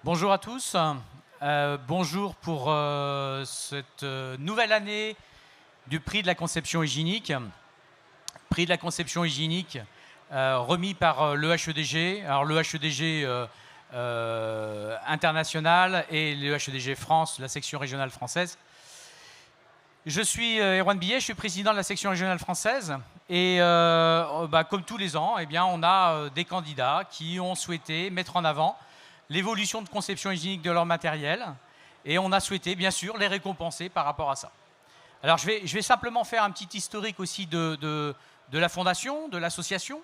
Bonjour à tous. Bonjour pour cette nouvelle année du prix de la conception hygiénique. Prix de la conception hygiénique remis par le HEDG. Alors le HEDG international et le HEDG France, la section régionale française. Je suis Erwan Billet, je suis président de la section régionale française. Et comme tous les ans, eh bien, on a des candidats qui ont souhaité mettre en avant l'évolution de conception hygiénique de leur matériel. Et on a souhaité, bien sûr, les récompenser par rapport à ça. Alors, je vais simplement faire un petit historique aussi de la fondation, de l'association.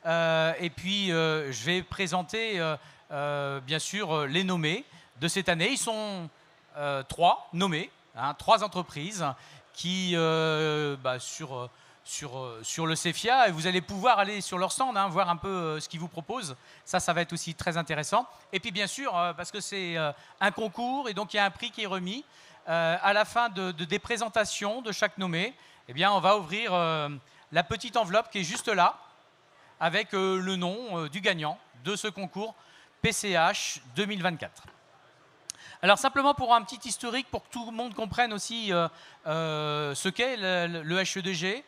Et puis, je vais présenter, bien sûr, les nommés de cette année. Ils sont 3 nommés, hein, 3 entreprises qui, sur le CEFIA, et vous allez pouvoir aller sur leur stand, hein, voir un peu ce qu'ils vous proposent. Ça va être aussi très intéressant. Et puis bien sûr, parce que c'est un concours, et donc il y a un prix qui est remis, à la fin des présentations de chaque nommé, eh bien, on va ouvrir la petite enveloppe qui est juste là, avec le nom du gagnant de ce concours PCH 2024. Alors simplement pour un petit historique, pour que tout le monde comprenne aussi ce qu'est le HEDG,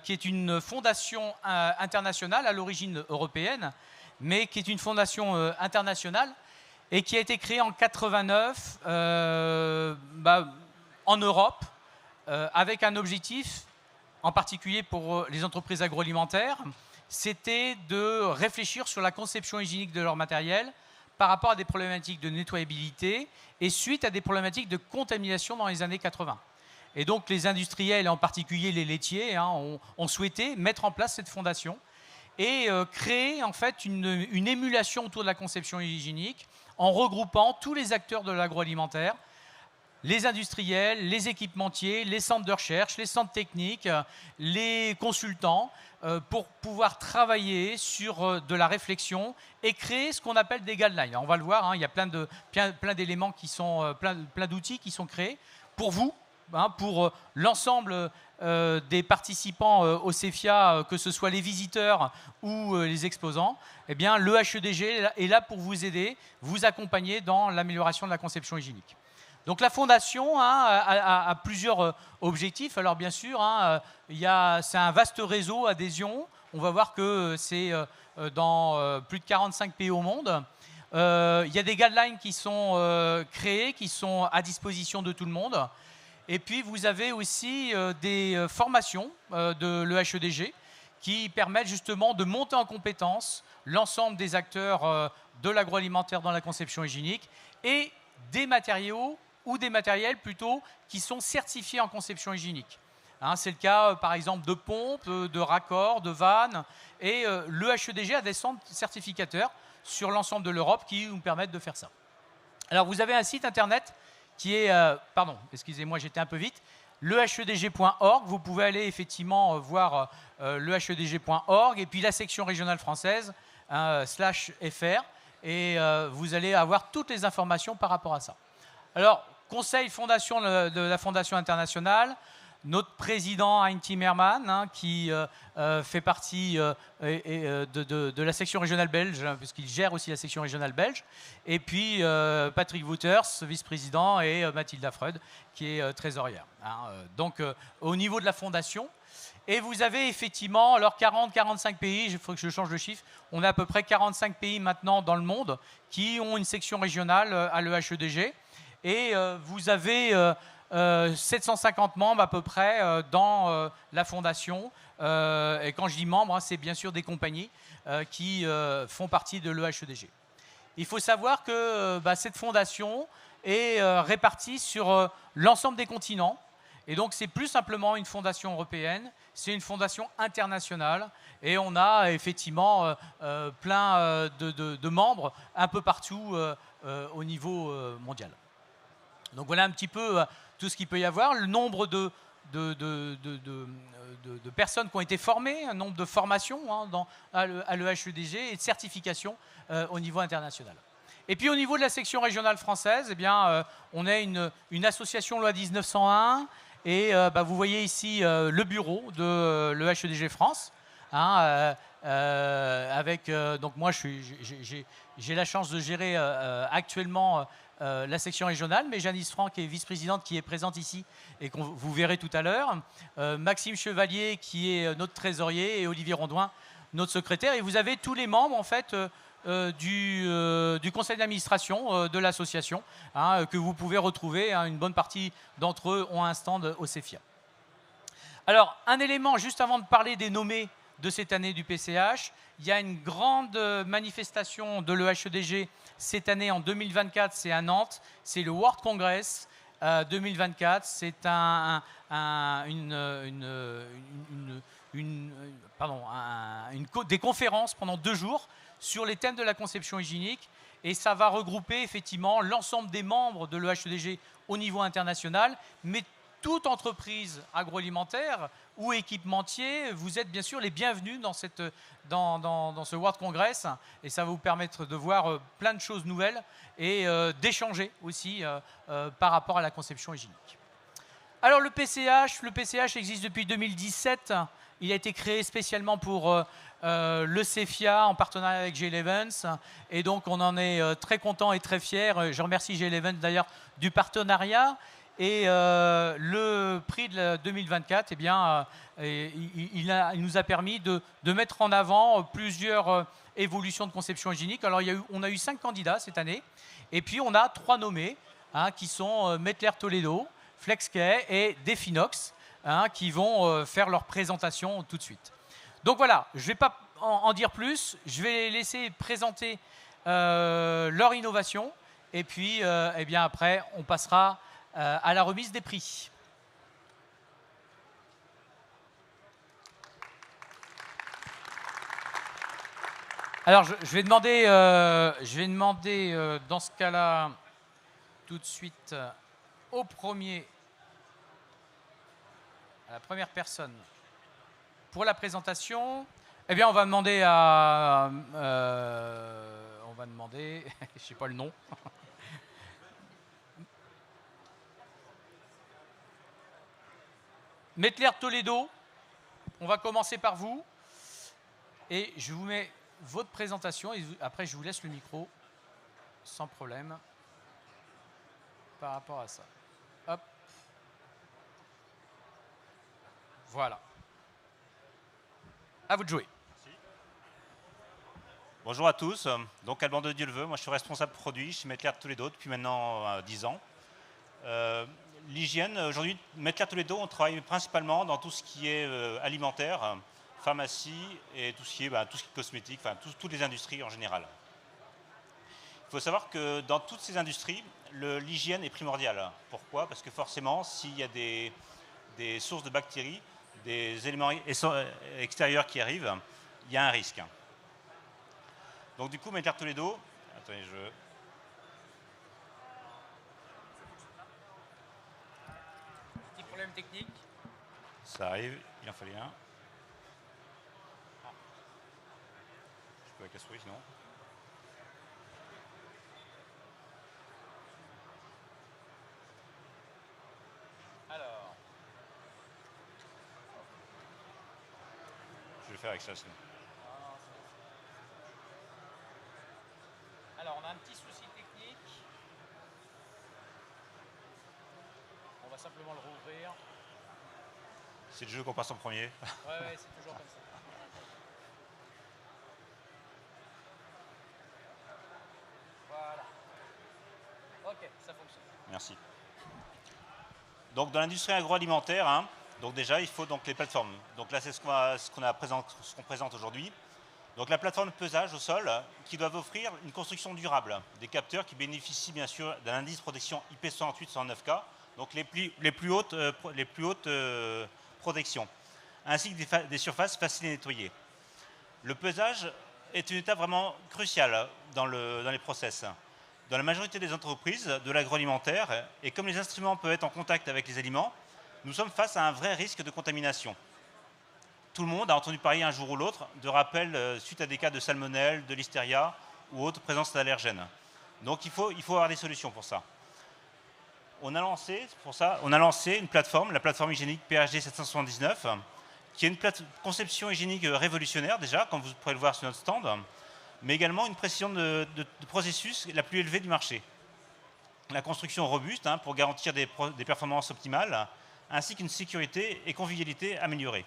qui est une fondation internationale à l'origine européenne, mais qui est une fondation internationale et qui a été créée en 89 en Europe, avec un objectif, en particulier pour les entreprises agroalimentaires, c'était de réfléchir sur la conception hygiénique de leur matériel par rapport à des problématiques de nettoyabilité et suite à des problématiques de contamination dans les années 80. Et donc les industriels, en particulier les laitiers, hein, ont souhaité mettre en place cette fondation et créer en fait une émulation autour de la conception hygiénique en regroupant tous les acteurs de l'agroalimentaire, les industriels, les équipementiers, les centres de recherche, les centres techniques, les consultants, pour pouvoir travailler sur de la réflexion et créer ce qu'on appelle des guidelines. Alors on va le voir, hein, il y a plein d'éléments qui sont, plein d'outils qui sont créés pour vous, hein, pour l'ensemble des participants au CEFIA, que ce soit les visiteurs ou les exposants. Eh bien, le HEDG est là pour vous aider, vous accompagner dans l'amélioration de la conception hygiénique. Donc la fondation, hein, a plusieurs objectifs. Alors bien sûr, hein, c'est un vaste réseau adhésion. On va voir que c'est dans plus de 45 pays au monde. Il y a des guidelines qui sont créées, qui sont à disposition de tout le monde. Et puis vous avez aussi des formations de l'EHEDG qui permettent justement de monter en compétence l'ensemble des acteurs de l'agroalimentaire dans la conception hygiénique et des matériaux ou des matériels plutôt qui sont certifiés en conception hygiénique. Hein, c'est le cas par exemple de pompes, de raccords, de vannes, et le HEDG a des centres certificateurs sur l'ensemble de l'Europe qui nous permettent de faire ça. Alors vous avez un site internet qui est, pardon, excusez-moi, j'étais un peu vite, lehedg.org. Vous pouvez aller effectivement voir lehedg.org et puis la section régionale française /fr, et vous allez avoir toutes les informations par rapport à ça. Alors, conseil fondation de la Fondation internationale, notre président Hein Timmermans, hein, qui fait partie de la section régionale belge, hein, puisqu'il gère aussi la section régionale belge, et puis Patrick Wouters, vice-président, et Mathilda Freud, qui est trésorière. Hein. Donc, au niveau de la fondation, et vous avez effectivement, alors 40-45 pays, il faut que je change de chiffre, on a à peu près 45 pays maintenant dans le monde qui ont une section régionale à l'EHEDG, et vous avez 750 membres à peu près dans la fondation. Et quand je dis membres, hein, c'est bien sûr des compagnies qui font partie de l'EHEDG. Il faut savoir que cette fondation est répartie sur l'ensemble des continents. Et donc, c'est plus simplement une fondation européenne, c'est une fondation internationale. Et on a effectivement plein de membres un peu partout au niveau mondial. Donc voilà un petit peu tout ce qu'il peut y avoir, le nombre de personnes qui ont été formées, un nombre de formations, hein, à l'EHEDG et de certifications au niveau international. Et puis au niveau de la section régionale française, eh bien, on est une association loi 1901 et vous voyez ici le bureau de l'EHEDG France, hein, Donc moi, j'ai la chance de gérer actuellement la section régionale, mais Janice Franck est vice-présidente qui est présente ici et que vous verrez tout à l'heure. Maxime Chevalier qui est notre trésorier et Olivier Rondouin, notre secrétaire. Et vous avez tous les membres en fait du conseil d'administration de l'association que vous pouvez retrouver. Une bonne partie d'entre eux ont un stand au CEFIA. Alors, un élément, juste avant de parler des nommés de cette année du PCH, il y a une grande manifestation de l'EHEDG cette année en 2024, c'est à Nantes, c'est le World Congress 2024, c'est des conférences pendant 2 jours sur les thèmes de la conception hygiénique et ça va regrouper effectivement l'ensemble des membres de l'EHEDG au niveau international, mais toute entreprise agroalimentaire ou équipementier, vous êtes bien sûr les bienvenus dans ce World Congress et ça va vous permettre de voir plein de choses nouvelles et d'échanger aussi par rapport à la conception hygiénique. Alors le PCH existe depuis 2017. Il a été créé spécialement pour le CEFIA en partenariat avec G11 et donc on en est très content et très fier. Je remercie G11 d'ailleurs du partenariat. Et le prix de 2024, eh bien, il nous a permis de mettre en avant plusieurs évolutions de conception hygiénique. Alors, on a eu 5 candidats cette année, et puis on a 3 nommés, qui sont Mettler Toledo, FlexKey et Definox, qui vont faire leur présentation tout de suite. Donc voilà, je ne vais pas en dire plus, je vais les laisser présenter leur innovation, et puis eh bien, après, on passera à la remise des prix. Alors, je vais demander dans ce cas-là, tout de suite, à la première personne, pour la présentation, eh bien, on va demander, je sais pas le nom. Mettler Toledo, on va commencer par vous. Et je vous mets votre présentation et après je vous laisse le micro sans problème par rapport à ça. Hop. Voilà. À vous de jouer. Merci. Bonjour à tous. Donc Alban de Dieu-le-Veut, moi je suis responsable produit chez Mettler Toledo depuis maintenant 10 ans. L'hygiène, aujourd'hui, Mettler Toledo, on travaille principalement dans tout ce qui est alimentaire, pharmacie et tout ce qui est cosmétique, enfin toutes les industries en général. Il faut savoir que dans toutes ces industries, l'hygiène est primordiale. Pourquoi? Parce que forcément, s'il y a des sources de bactéries, des éléments extérieurs qui arrivent, il y a un risque. Donc du coup, Mettler Toledo, attendez, Problème technique. Ça arrive, il en fallait un. Je peux avec la souris sinon. Alors. Je vais le faire avec ça sinon. Alors, on a un petit souci technique. On va simplement le rouvrir. C'est le jeu qu'on passe en premier. Ouais, c'est toujours comme ça. Voilà. Ok, ça fonctionne. Merci. Donc dans l'industrie agroalimentaire, donc déjà il faut donc les plateformes. Donc là c'est ce qu'on présente aujourd'hui. Donc la plateforme de pesage au sol qui doivent offrir une construction durable. Des capteurs qui bénéficient bien sûr d'un indice de protection IP68-109K, donc les plus hautes protections, ainsi que des surfaces faciles à nettoyer. Le pesage est une étape vraiment cruciale dans les process. Dans la majorité des entreprises de l'agroalimentaire, et comme les instruments peuvent être en contact avec les aliments, nous sommes face à un vrai risque de contamination. Tout le monde a entendu parler un jour ou l'autre de rappels suite à des cas de salmonelle, de listeria ou autre présence d'allergènes. Donc il faut avoir des solutions pour ça. On a lancé une plateforme, la plateforme hygiénique PHD 779, qui a une conception hygiénique révolutionnaire déjà, comme vous pourrez le voir sur notre stand, mais également une précision de processus la plus élevée du marché. La construction robuste pour garantir des performances optimales, ainsi qu'une sécurité et convivialité améliorées.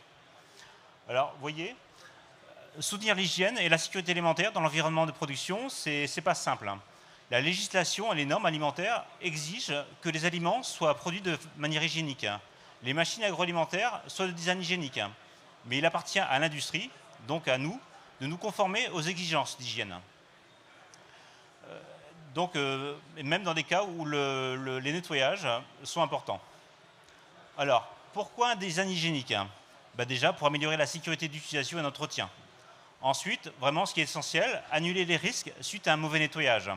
Alors, vous voyez, soutenir l'hygiène et la sécurité alimentaire dans l'environnement de production, c'est pas simple. La législation et les normes alimentaires exigent que les aliments soient produits de manière hygiénique. Les machines agroalimentaires soient de design hygiénique. Mais il appartient à l'industrie, donc à nous, de nous conformer aux exigences d'hygiène. Donc, même dans des cas où les nettoyages sont importants. Alors, pourquoi un design hygiénique? Déjà, pour améliorer la sécurité d'utilisation et d'entretien. Ensuite, vraiment, ce qui est essentiel, annuler les risques suite à un mauvais nettoyage.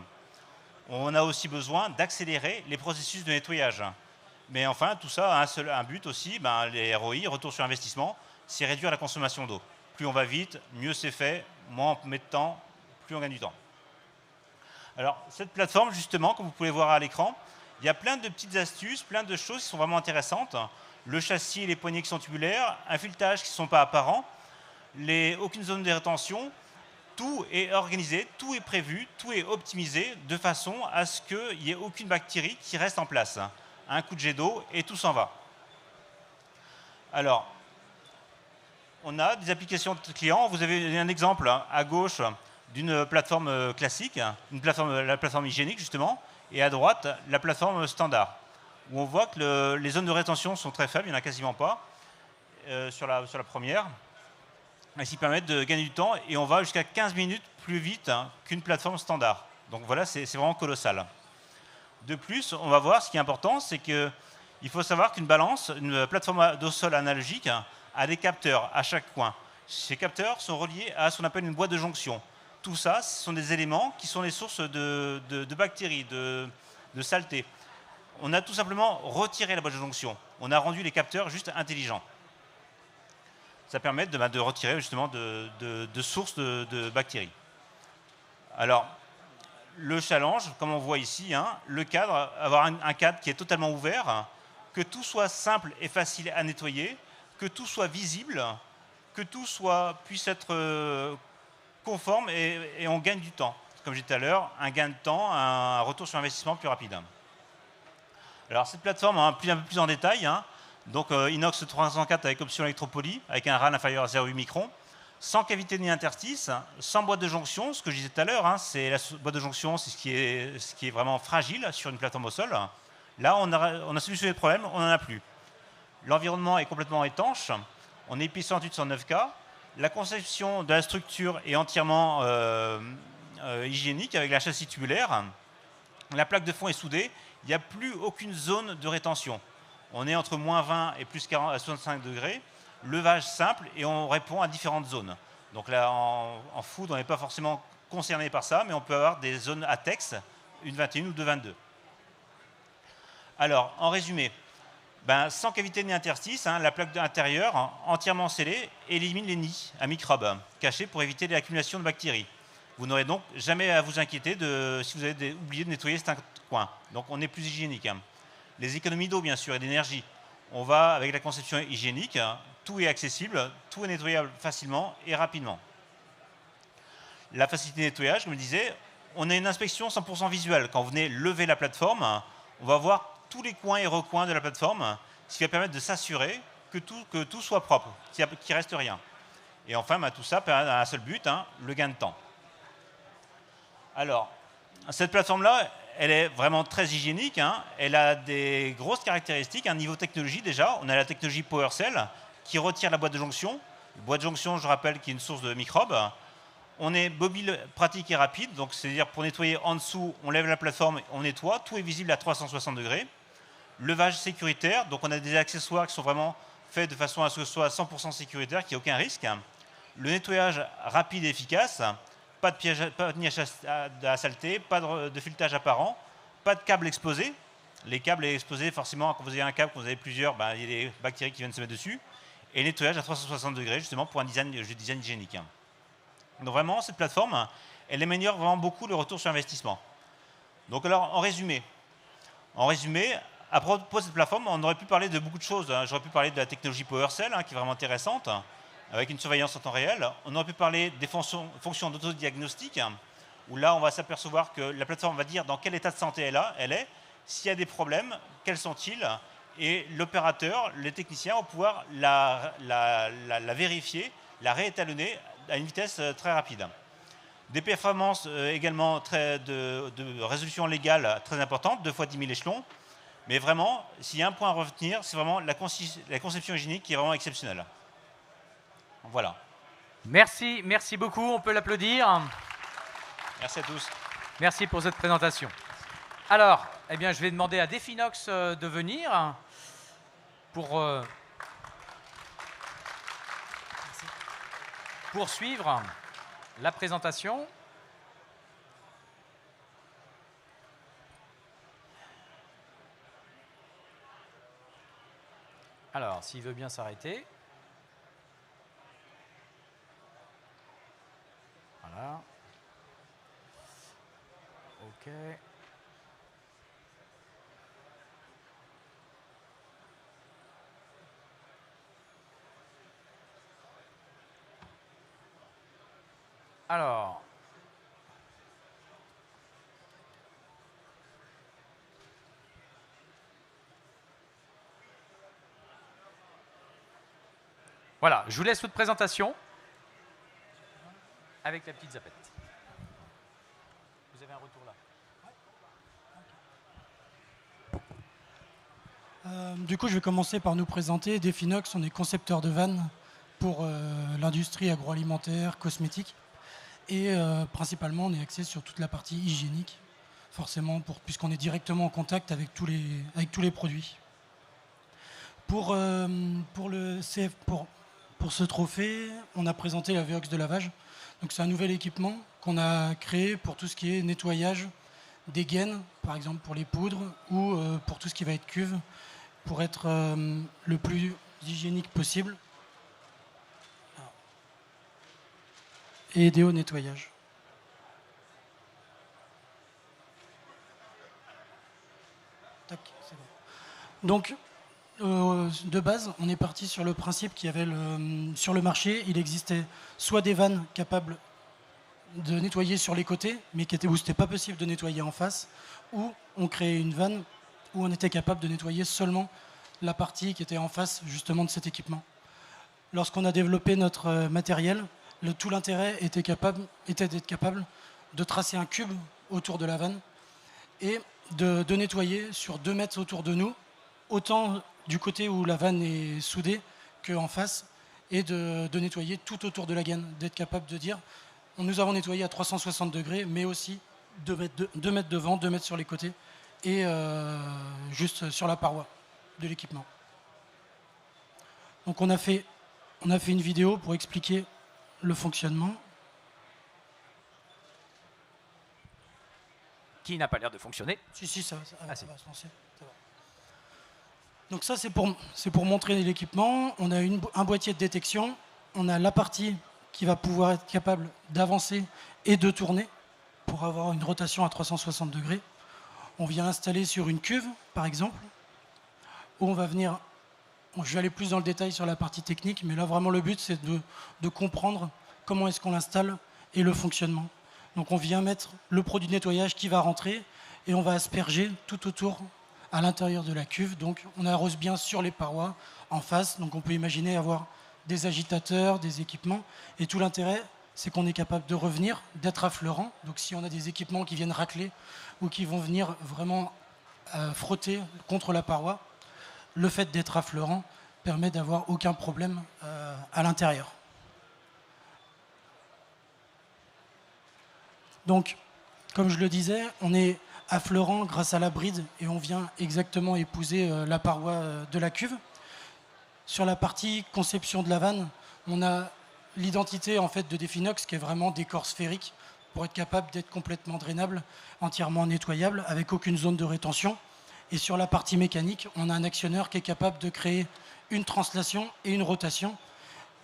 On a aussi besoin d'accélérer les processus de nettoyage. Mais enfin, tout ça a un but aussi, les ROI, retour sur investissement, c'est réduire la consommation d'eau. Plus on va vite, mieux c'est fait, moins on met de temps, plus on gagne du temps. Alors, cette plateforme, justement, comme vous pouvez voir à l'écran, il y a plein de petites astuces, plein de choses qui sont vraiment intéressantes. Le châssis et les poignées qui sont tubulaires, un filetage qui ne sont pas apparents, aucune zone de rétention. Tout est organisé, tout est prévu, tout est optimisé de façon à ce qu'il n'y ait aucune bactérie qui reste en place. Un coup de jet d'eau et tout s'en va. Alors, on a des applications de clients. Vous avez un exemple à gauche d'une plateforme classique, la plateforme hygiénique justement, et à droite, la plateforme standard, où on voit que les zones de rétention sont très faibles, il n'y en a quasiment pas sur la première. Et qui permettent de gagner du temps, et on va jusqu'à 15 minutes plus vite qu'une plateforme standard. Donc voilà, c'est vraiment colossal. De plus, on va voir, ce qui est important, c'est qu'il faut savoir qu'une balance, une plateforme d'eau sol analogique, a des capteurs à chaque coin. Ces capteurs sont reliés à ce qu'on appelle une boîte de jonction. Tout ça, ce sont des éléments qui sont les sources de bactéries, de saleté. On a tout simplement retiré la boîte de jonction. On a rendu les capteurs juste intelligents. Ça permet de retirer justement de sources de bactéries. Alors, le challenge, comme on voit ici, le cadre, avoir un cadre qui est totalement ouvert, que tout soit simple et facile à nettoyer, que tout soit visible, que tout puisse être conforme et on gagne du temps. Comme j'ai dit tout à l'heure, un gain de temps, un retour sur investissement plus rapide. Alors, cette plateforme, un peu plus en détail, donc inox 304 avec option électropolie, avec un RAL inférieur à 0,8 microns, sans cavité ni interstice, sans boîte de jonction. Ce que je disais tout à l'heure, c'est la boîte de jonction, c'est ce qui est vraiment fragile sur une plateforme au sol. Là, on a solutionné le problème, on n'en a plus. L'environnement est complètement étanche, on est IP108 sur 9K. La conception de la structure est entièrement hygiénique avec la châssis tubulaire. La plaque de fond est soudée, il n'y a plus aucune zone de rétention. On est entre moins 20 et plus 40 à 65 degrés, levage simple et on répond à différentes zones. Donc là, en food, on n'est pas forcément concerné par ça, mais on peut avoir des zones à texte, une 21 ou 2,22. Alors, en résumé, sans cavité ni interstice, la plaque intérieure, entièrement scellée, élimine les nids à microbes cachés pour éviter l'accumulation de bactéries. Vous n'aurez donc jamais à vous inquiéter si vous avez oublié de nettoyer certains coins. Donc on est plus hygiénique. Les économies d'eau, bien sûr, et d'énergie. On va, avec la conception hygiénique, tout est accessible, tout est nettoyable facilement et rapidement. La facilité de nettoyage, comme je le disais, on a une inspection 100% visuelle. Quand vous venez lever la plateforme, on va voir tous les coins et recoins de la plateforme, ce qui va permettre de s'assurer que tout soit propre, qu'il ne reste rien. Et enfin, tout ça a un seul but, le gain de temps. Alors, cette plateforme-là, elle est vraiment très hygiénique. Elle a des grosses caractéristiques. Niveau technologie, déjà, on a la technologie PowerCell qui retire la boîte de jonction. La boîte de jonction, je rappelle, qui est une source de microbes. On est mobile, pratique et rapide. Donc, c'est-à-dire pour nettoyer en dessous, on lève la plateforme, on nettoie. Tout est visible à 360 degrés. Levage sécuritaire. Donc, on a des accessoires qui sont vraiment faits de façon à ce que ce soit 100% sécuritaire, qu'il n'y ait aucun risque. Le nettoyage rapide et efficace. Pas de niche à saleté, pas de filetage apparent, pas de câble exposé. Les câbles exposés, forcément, quand vous avez un câble, quand vous avez plusieurs, il y a des bactéries qui viennent se mettre dessus. Et nettoyage à 360 degrés, justement, pour un design hygiénique. Donc vraiment, cette plateforme, elle améliore vraiment beaucoup le retour sur investissement. Donc alors, en résumé, À propos de cette plateforme, on aurait pu parler de beaucoup de choses. J'aurais pu parler de la technologie PowerCell, qui est vraiment intéressante, avec une surveillance en temps réel. On aurait pu parler des fonctions d'autodiagnostic, où là, on va s'apercevoir que la plateforme va dire dans quel état de santé elle est, s'il y a des problèmes, quels sont-ils, et l'opérateur, les techniciens vont pouvoir la vérifier, la réétalonner à une vitesse très rapide. Des performances également de résolution légale très importantes, 2 fois 10 000 échelons. Mais vraiment, s'il y a un point à retenir, c'est vraiment la conception hygiénique qui est vraiment exceptionnelle. Voilà. Merci, merci beaucoup. On peut l'applaudir. Merci à tous. Merci pour cette présentation. Alors, eh bien, je vais demander à Definox de venir pour poursuivre la présentation. Alors, s'il veut bien s'arrêter. Voilà. OK. Alors, voilà, je vous laisse votre présentation avec la petite zapette. Vous avez un retour là. Du coup, je vais commencer par nous présenter. Definox, on est concepteur de vannes pour l'industrie agroalimentaire, cosmétique. Et principalement, on est axé sur toute la partie hygiénique, forcément, puisqu'on est directement en contact avec tous les produits. Pour ce trophée, on a présenté la Veox de lavage. Donc c'est un nouvel équipement qu'on a créé pour tout ce qui est nettoyage des gaines, par exemple pour les poudres, ou pour tout ce qui va être cuve, pour être le plus hygiénique possible et aider au nettoyage. Tac, c'est bon. Donc, de base, on est parti sur le principe qu'il y avait sur le marché, il existait soit des vannes capables de nettoyer sur les côtés, mais où c'était pas possible de nettoyer en face, ou on créait une vanne où on était capable de nettoyer seulement la partie qui était en face justement de cet équipement. Lorsqu'on a développé notre matériel, tout l'intérêt était d'être capable de tracer un cube autour de la vanne et de nettoyer sur 2 mètres autour de nous, autant du côté où la vanne est soudée qu'en face, et de nettoyer tout autour de la gaine, d'être capable de dire nous avons nettoyé à 360 degrés, mais aussi 2 mètres devant, 2 mètres sur les côtés, et juste sur la paroi de l'équipement. Donc on a fait une vidéo pour expliquer le fonctionnement. Qui n'a pas l'air de fonctionner. Si, ça va se lancer. Donc ça, c'est pour montrer l'équipement. On a un boîtier de détection. On a la partie qui va pouvoir être capable d'avancer et de tourner pour avoir une rotation à 360 degrés. On vient installer sur une cuve, par exemple, où on va venir... Je vais aller plus dans le détail sur la partie technique, mais là, vraiment, le but, c'est de comprendre comment est-ce qu'on l'installe et le fonctionnement. Donc, on vient mettre le produit de nettoyage qui va rentrer et on va asperger tout autour à l'intérieur de la cuve. Donc, on arrose bien sur les parois, en face. Donc, on peut imaginer avoir des agitateurs, des équipements. Et tout l'intérêt, c'est qu'on est capable de revenir, d'être affleurant. Donc, si on a des équipements qui viennent racler ou qui vont venir vraiment frotter contre la paroi, le fait d'être affleurant permet d'avoir aucun problème à l'intérieur. Donc, comme je le disais, on est affleurant grâce à la bride et on vient exactement épouser la paroi de la cuve. Sur la partie conception de la vanne, on a l'identité en fait de Definox qui est vraiment décor sphérique pour être capable d'être complètement drainable, entièrement nettoyable, avec aucune zone de rétention. Et sur la partie mécanique, on a un actionneur qui est capable de créer une translation et une rotation.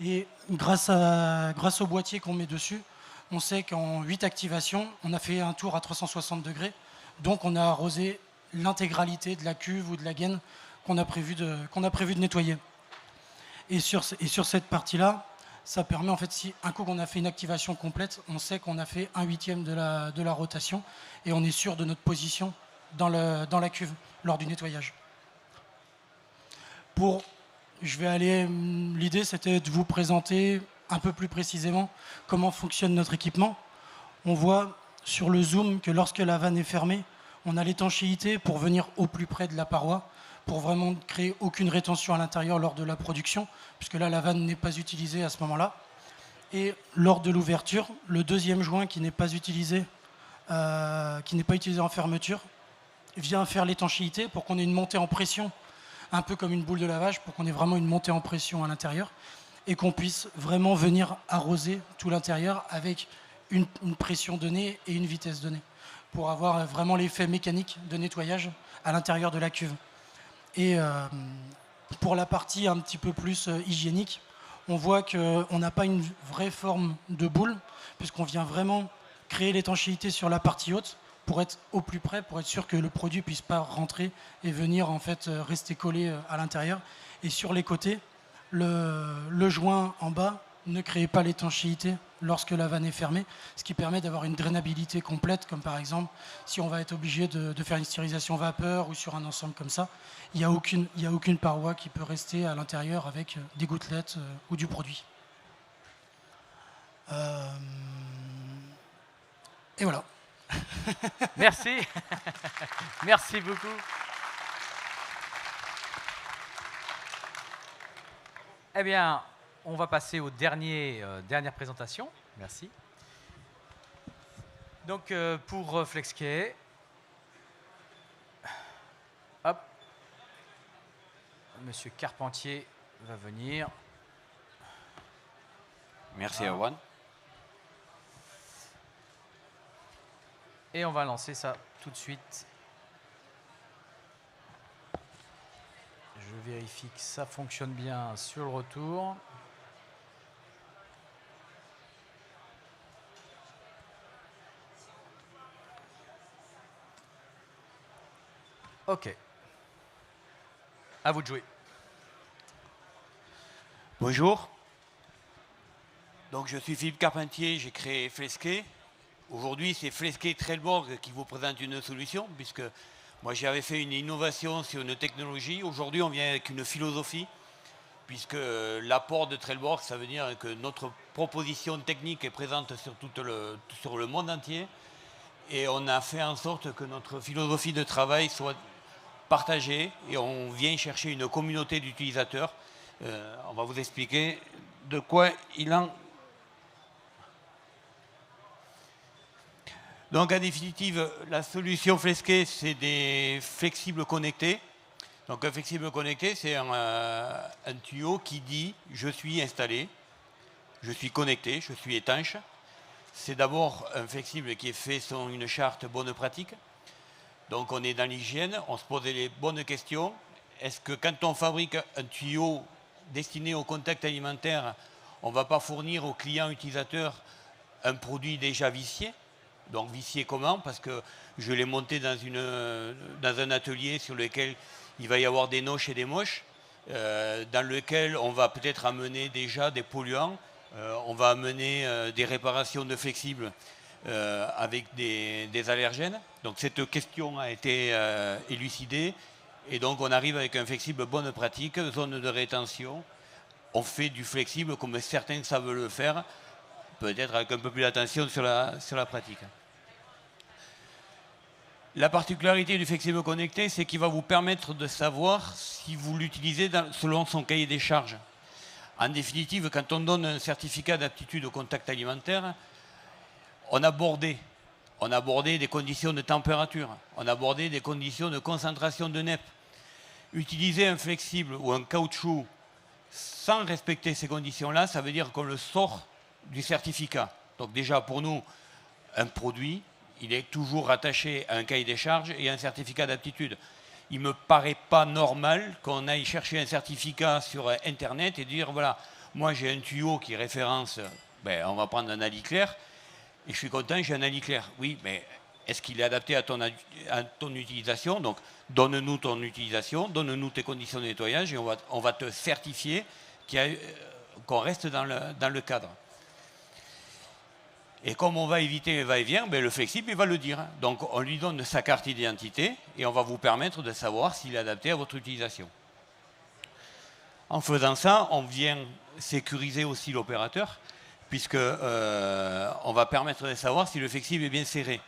Et grâce au boîtier qu'on met dessus, on sait qu'en 8 activations, on a fait un tour à 360 degrés. Donc on a arrosé l'intégralité de la cuve ou de la gaine qu'on a prévu de nettoyer. Et sur cette partie-là, ça permet, en fait, si un coup qu'on a fait une activation complète, on sait qu'on a fait 1/8 de la rotation et on est sûr de notre position dans la cuve lors du nettoyage. L'idée, c'était de vous présenter un peu plus précisément comment fonctionne notre équipement. On voit sur le zoom que lorsque la vanne est fermée, on a l'étanchéité pour venir au plus près de la paroi, pour vraiment créer aucune rétention à l'intérieur lors de la production, puisque là, la vanne n'est pas utilisée à ce moment-là. Et lors de l'ouverture, le deuxième joint qui n'est pas utilisé en fermeture, vient faire l'étanchéité pour qu'on ait une montée en pression, un peu comme une boule de lavage, pour qu'on ait vraiment une montée en pression à l'intérieur et qu'on puisse vraiment venir arroser tout l'intérieur avec une pression donnée et une vitesse donnée, pour avoir vraiment l'effet mécanique de nettoyage à l'intérieur de la cuve. Et pour la partie un petit peu plus hygiénique, on voit qu'on n'a pas une vraie forme de boule, puisqu'on vient vraiment créer l'étanchéité sur la partie haute pour être au plus près, pour être sûr que le produit ne puisse pas rentrer et venir en fait rester collé à l'intérieur. Et sur les côtés, le joint en bas ne crée pas l'étanchéité lorsque la vanne est fermée, ce qui permet d'avoir une drainabilité complète, comme par exemple si on va être obligé de faire une stérilisation vapeur ou sur un ensemble comme ça, il n'y a aucune paroi qui peut rester à l'intérieur avec des gouttelettes ou du produit. Et voilà. Merci. Merci beaucoup. Eh bien, on va passer aux dernières présentations. Merci. Donc, pour FlexKey, hop, Monsieur Carpentier va venir. Merci, Erwan. Et on va lancer ça tout de suite. Je vérifie que ça fonctionne bien sur le retour. Ok. À vous de jouer. Bonjour. Donc, je suis Philippe Carpentier, j'ai créé FlexKey. Aujourd'hui, c'est FlexKey Trailborg qui vous présente une solution, puisque moi, j'avais fait une innovation sur une technologie. Aujourd'hui, on vient avec une philosophie, puisque l'apport de Trailborg, ça veut dire que notre proposition technique est présente sur le monde entier. Et on a fait en sorte que notre philosophie de travail soit partagée et on vient chercher une communauté d'utilisateurs. On va vous expliquer de quoi il en... Donc, en définitive, la solution FlexKey, c'est des flexibles connectés. Donc, un flexible connecté, c'est un tuyau qui dit « je suis installé, je suis connecté, je suis étanche ». C'est d'abord un flexible qui est fait selon une charte bonne pratique. Donc, on est dans l'hygiène, on se pose les bonnes questions. Est-ce que quand on fabrique un tuyau destiné au contact alimentaire, on ne va pas fournir au client utilisateur un produit déjà vicié? Donc vicié comment? Parce que je l'ai monté dans un atelier sur lequel il va y avoir des noches et des moches, dans lequel on va peut-être amener déjà des polluants, on va amener des réparations de flexibles avec des allergènes. Donc cette question a été élucidée et donc on arrive avec un flexible bonne pratique, zone de rétention. On fait du flexible comme certains savent le faire, peut-être avec un peu plus d'attention sur la pratique. La particularité du flexible connecté, c'est qu'il va vous permettre de savoir si vous l'utilisez selon son cahier des charges. En définitive, quand on donne un certificat d'aptitude au contact alimentaire, on a bordé des conditions de température, on a abordé des conditions de concentration de NEP. Utiliser un flexible ou un caoutchouc sans respecter ces conditions-là, ça veut dire qu'on le sort du certificat. Donc déjà, pour nous, un produit, il est toujours rattaché à un cahier des charges et à un certificat d'aptitude. Il ne me paraît pas normal qu'on aille chercher un certificat sur Internet et dire, voilà, moi j'ai un tuyau qui référence, on va prendre un Aliclair, et je suis content, j'ai un Aliclair. Oui, mais est-ce qu'il est adapté à ton utilisation? Donc, donne-nous ton utilisation, donne-nous tes conditions de nettoyage et on va te certifier qu'on reste dans le cadre. Et comme on va éviter les va-et-vient, ben le flexible, il va le dire. Donc, on lui donne sa carte d'identité et on va vous permettre de savoir s'il est adapté à votre utilisation. En faisant ça, on vient sécuriser aussi l'opérateur, puisque on va permettre de savoir si le flexible est bien serré.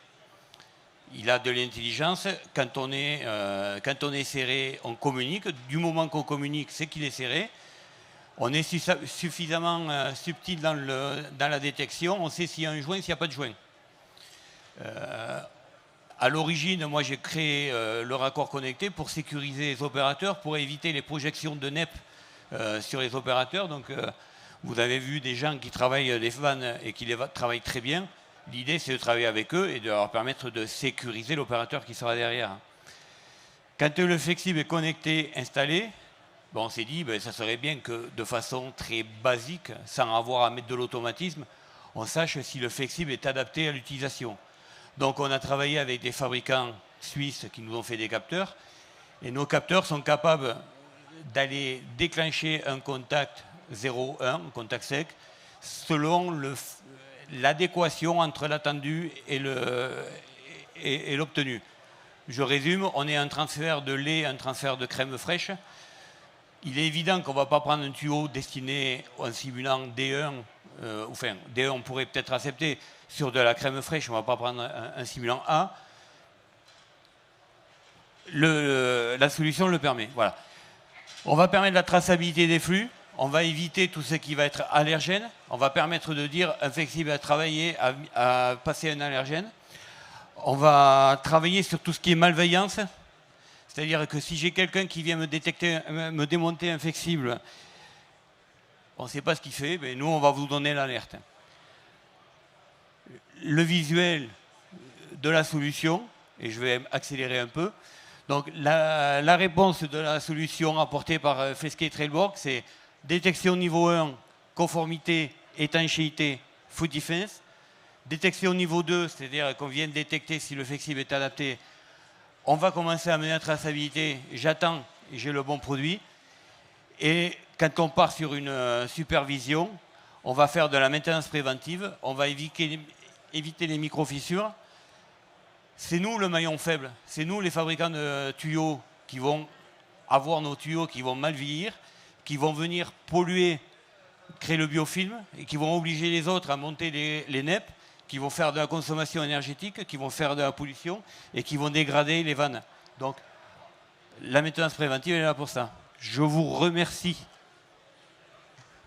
Il a de l'intelligence. Quand on est serré, on communique. Du moment qu'on communique, c'est qu'il est serré. On est suffisamment subtil dans la détection. On sait s'il y a un joint, s'il n'y a pas de joint. À l'origine, moi, j'ai créé le raccord connecté pour sécuriser les opérateurs, pour éviter les projections de NEP sur les opérateurs. Donc, vous avez vu des gens qui travaillent les vannes et qui les travaillent très bien. L'idée, c'est de travailler avec eux et de leur permettre de sécuriser l'opérateur qui sera derrière. Quand le flexible est connecté, installé, on s'est dit que ça serait bien que de façon très basique, sans avoir à mettre de l'automatisme, on sache si le flexible est adapté à l'utilisation. Donc on a travaillé avec des fabricants suisses qui nous ont fait des capteurs, et nos capteurs sont capables d'aller déclencher un contact 0,1, un contact sec, selon l'adéquation entre l'attendu et l'obtenu. Je résume, on est un transfert de lait, un transfert de crème fraîche. Il est évident qu'on ne va pas prendre un tuyau destiné en simulant D1, enfin D1 on pourrait peut-être accepter sur de la crème fraîche, on ne va pas prendre un simulant A. La solution le permet. Voilà. On va permettre la traçabilité des flux. On va éviter tout ce qui va être allergène. On va permettre de dire un flexible à travailler, à passer un allergène. On va travailler sur tout ce qui est malveillance. C'est-à-dire que si j'ai quelqu'un qui vient me démonter un flexible, on ne sait pas ce qu'il fait, mais nous, on va vous donner l'alerte. Le visuel de la solution, et je vais accélérer un peu. Donc, la réponse de la solution apportée par Flesquet Trailborg, c'est détection niveau 1, conformité, étanchéité, food defense. Détection niveau 2, c'est-à-dire qu'on vient de détecter si le flexible est adapté. On va commencer à mener la traçabilité. J'attends et j'ai le bon produit. Et quand on part sur une supervision, on va faire de la maintenance préventive. On va éviter les micro-fissures. C'est nous le maillon faible. C'est nous les fabricants de tuyaux qui vont avoir nos tuyaux qui vont mal vieillir, qui vont venir polluer, créer le biofilm et qui vont obliger les autres à monter les NEP, qui vont faire de la consommation énergétique, qui vont faire de la pollution et qui vont dégrader les vannes. Donc, la maintenance préventive est là pour ça. Je vous remercie.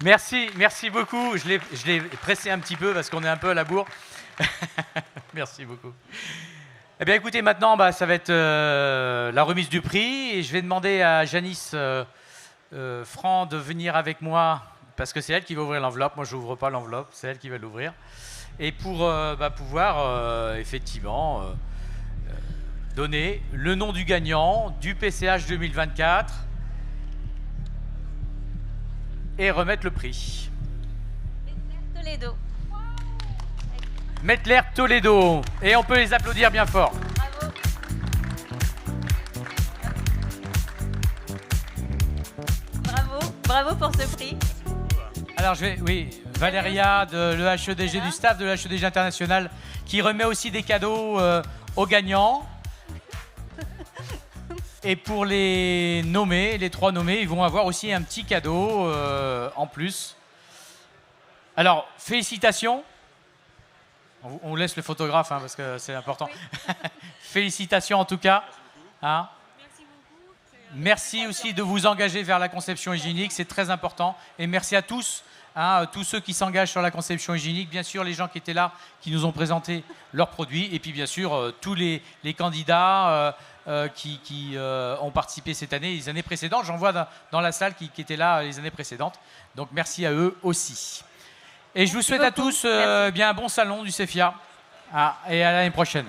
Merci beaucoup. Je l'ai pressé un petit peu parce qu'on est un peu à la bourre. Merci beaucoup. Eh bien, écoutez, maintenant, ça va être la remise du prix. Et je vais demander à Janice Franc de venir avec moi parce que c'est elle qui va ouvrir l'enveloppe. Moi, je n'ouvre pas l'enveloppe, c'est elle qui va l'ouvrir. Et pour pouvoir effectivement donner le nom du gagnant du PCH 2024 et remettre le prix. Toledo. Metler Toledo. Et on peut les applaudir bien fort. Bravo. Bravo pour ce prix. Alors, Valéria de l'EHEDG, du staff de l'EHEDG International, qui remet aussi des cadeaux aux gagnants. Et pour les trois nommés, ils vont avoir aussi un petit cadeau en plus. Alors, félicitations. On laisse le photographe parce que c'est important. Oui. Félicitations en tout cas. Hein. Merci beaucoup. Merci aussi de vous engager vers la conception hygiénique, c'est très important. Et merci à tous. Tous ceux qui s'engagent sur la conception hygiénique, bien sûr les gens qui étaient là, qui nous ont présenté leurs produits, et puis bien sûr tous les candidats qui ont participé cette année et les années précédentes. J'en vois dans la salle qui étaient là les années précédentes. Donc merci à eux aussi. Et je vous souhaite à tous un bon salon du CEFIA et à l'année prochaine.